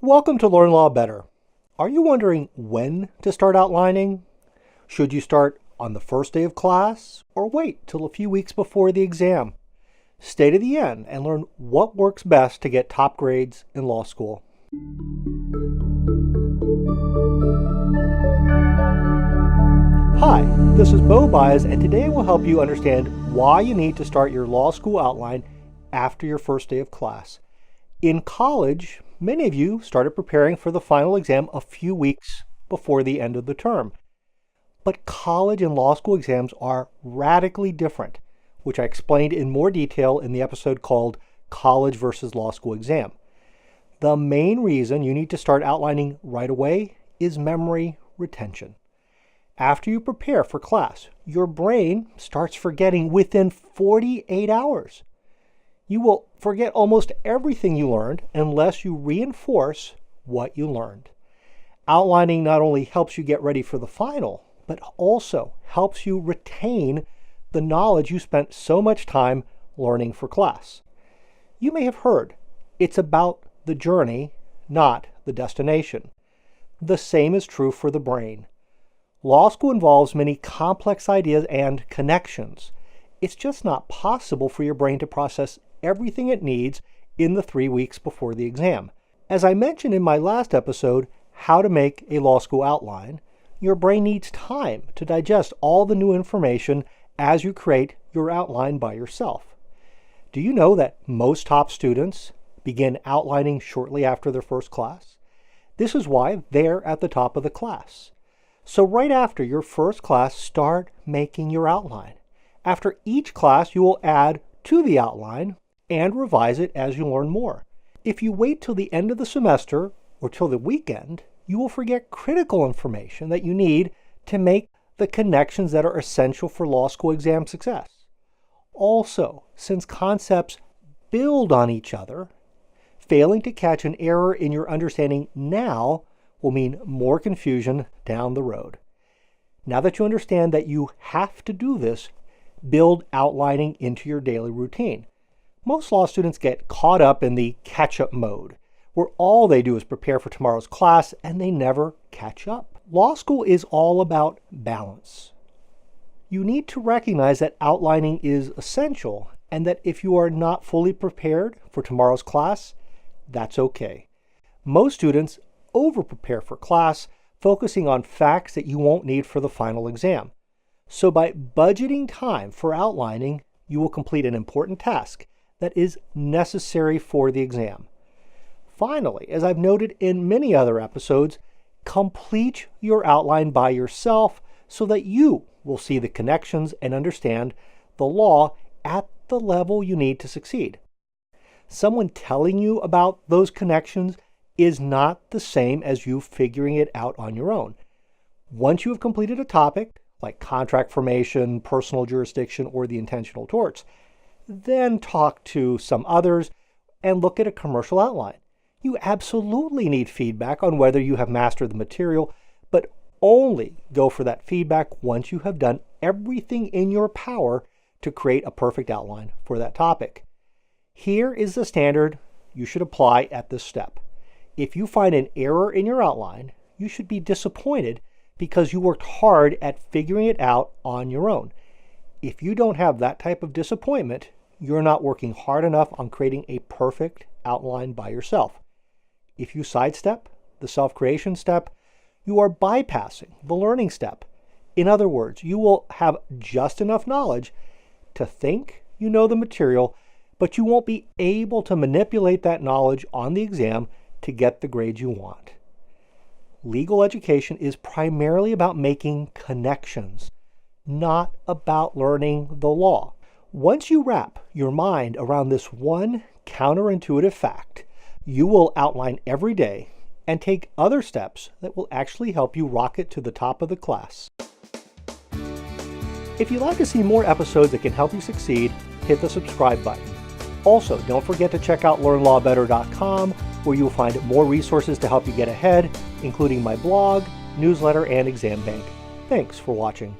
Welcome to Learn Law Better. Are you wondering when to start outlining? Should you start on the first day of class or wait till a few weeks before the exam? Stay to the end and learn what works best to get top grades in law school. Hi, this is Bo Baez, and today I will help you understand why you need to start your law school outline after your first day of class. In college, many of you started preparing for the final exam a few weeks before the end of the term. But college and law school exams are radically different, which I explained in more detail in the episode called College versus Law School Exam. The main reason you need to start outlining right away is memory retention. After you prepare for class, your brain starts forgetting within 48 hours. You will forget almost everything you learned unless you reinforce what you learned. Outlining not only helps you get ready for the final, but also helps you retain the knowledge you spent so much time learning for class. You may have heard, it's about the journey, not the destination. The same is true for the brain. Law school involves many complex ideas and connections. It's just not possible for your brain to process everything it needs in the 3 weeks before the exam. As I mentioned in my last episode, How to Make a Law School Outline, your brain needs time to digest all the new information as you create your outline by yourself. Do you know that most top students begin outlining shortly after their first class? This is why they're at the top of the class. So right after your first class, start making your outline. After each class, you will add to the outline and revise it as you learn more. If you wait till the end of the semester or till the weekend, you will forget critical information that you need to make the connections that are essential for law school exam success. Also, since concepts build on each other, failing to catch an error in your understanding now will mean more confusion down the road. Now that you understand that you have to do this, build outlining into your daily routine. Most law students get caught up in the catch-up mode, where all they do is prepare for tomorrow's class and they never catch up. Law school is all about balance. You need to recognize that outlining is essential and that if you are not fully prepared for tomorrow's class, that's okay. Most students over-prepare for class, focusing on facts that you won't need for the final exam. So by budgeting time for outlining, you will complete an important task that is necessary for the exam. Finally, as I've noted in many other episodes, complete your outline by yourself so that you will see the connections and understand the law at the level you need to succeed. Someone telling you about those connections is not the same as you figuring it out on your own. Once you have completed a topic, like contract formation, personal jurisdiction, or the intentional torts, then talk to some others and look at a commercial outline. You absolutely need feedback on whether you have mastered the material, but only go for that feedback once you have done everything in your power to create a perfect outline for that topic. Here is the standard you should apply at this step. If you find an error in your outline, you should be disappointed because you worked hard at figuring it out on your own. If you don't have that type of disappointment, you're not working hard enough on creating a perfect outline by yourself. If you sidestep the self-creation step, you are bypassing the learning step. In other words, you will have just enough knowledge to think you know the material, but you won't be able to manipulate that knowledge on the exam to get the grades you want. Legal education is primarily about making connections, not about learning the law. Once you wrap your mind around this one counterintuitive fact, you will outline every day and take other steps that will actually help you rocket to the top of the class. If you'd like to see more episodes that can help you succeed, hit the subscribe button. Also, don't forget to check out learnlawbetter.com, where you'll find more resources to help you get ahead, including my blog, newsletter, and exam bank. Thanks for watching.